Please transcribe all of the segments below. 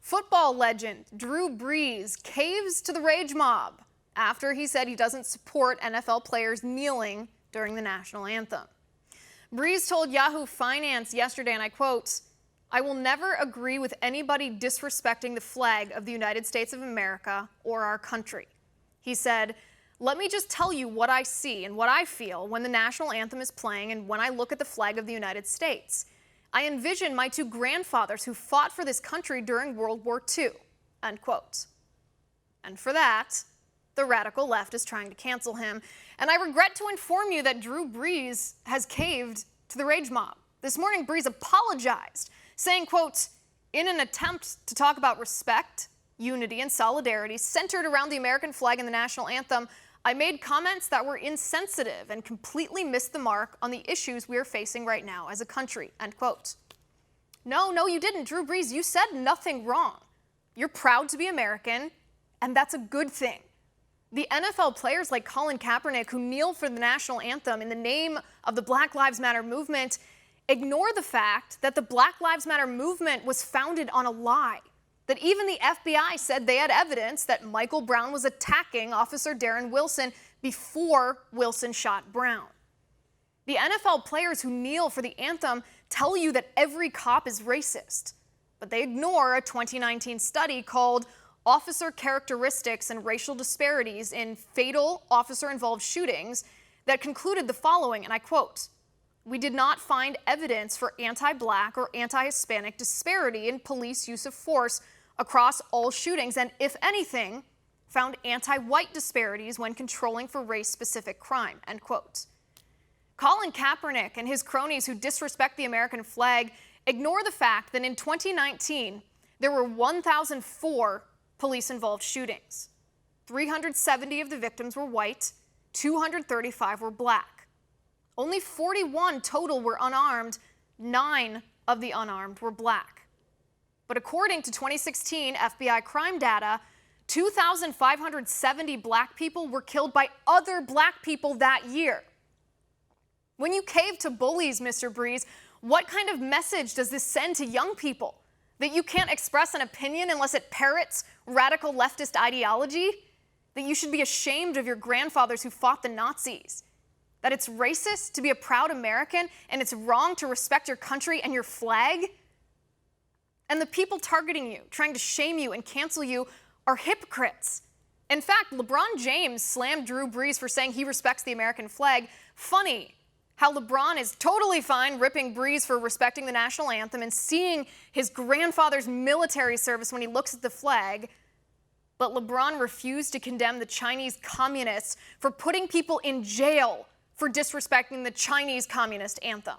Football legend Drew Brees caves to the rage mob after he said he doesn't support NFL players kneeling during the national anthem. Brees told Yahoo Finance yesterday, and I quote, "I will never agree with anybody disrespecting the flag of the United States of America or our country." He said, "Let me just tell you what I see and what I feel when the national anthem is playing and when I look at the flag of the United States. I envision my two grandfathers who fought for this country during World War II, end quote. And for that, the radical left is trying to cancel him. And I regret to inform you that Drew Brees has caved to the rage mob. This morning, Brees apologized, saying, quote, "In an attempt to talk about respect, unity, and solidarity centered around the American flag and the national anthem, I made comments that were insensitive and completely missed the mark on the issues we are facing right now as a country," end quote. No, you didn't, Drew Brees. You said nothing wrong. You're proud to be American, and that's a good thing. The NFL players like Colin Kaepernick, who kneel for the national anthem in the name of the Black Lives Matter movement, ignore the fact that the Black Lives Matter movement was founded on a lie. That even the FBI said they had evidence that Michael Brown was attacking Officer Darren Wilson before Wilson shot Brown. The NFL players who kneel for the anthem tell you that every cop is racist, but they ignore a 2019 study called Officer Characteristics and Racial Disparities in Fatal Officer-Involved Shootings that concluded the following, and I quote, "We did not find evidence for anti-Black or anti-Hispanic disparity in police use of force across all shootings, and if anything, found anti-white disparities when controlling for race-specific crime," end quote. Colin Kaepernick and his cronies who disrespect the American flag ignore the fact that in 2019, there were 1,004 police-involved shootings. 370 of the victims were white, 235 were Black. Only 41 total were unarmed, 9 of the unarmed were Black. But according to 2016 FBI crime data, 2,570 Black people were killed by other Black people that year. When you cave to bullies, Mr. Brees, what kind of message does this send to young people? That you can't express an opinion unless it parrots radical leftist ideology? That you should be ashamed of your grandfathers who fought the Nazis? That it's racist to be a proud American and it's wrong to respect your country and your flag? And the people targeting you, trying to shame you and cancel you, are hypocrites. In fact, LeBron James slammed Drew Brees for saying he respects the American flag. Funny how LeBron is totally fine ripping Brees for respecting the national anthem and seeing his grandfather's military service when he looks at the flag. But LeBron refused to condemn the Chinese communists for putting people in jail for disrespecting the Chinese communist anthem.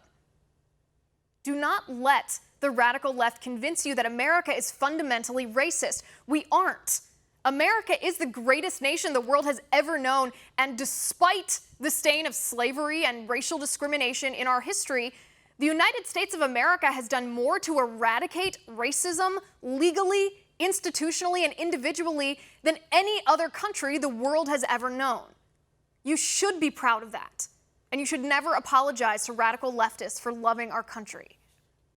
Do not let the radical left convince you that America is fundamentally racist. We aren't. America is the greatest nation the world has ever known, and despite the stain of slavery and racial discrimination in our history, the United States of America has done more to eradicate racism legally, institutionally, and individually than any other country the world has ever known. You should be proud of that, and you should never apologize to radical leftists for loving our country.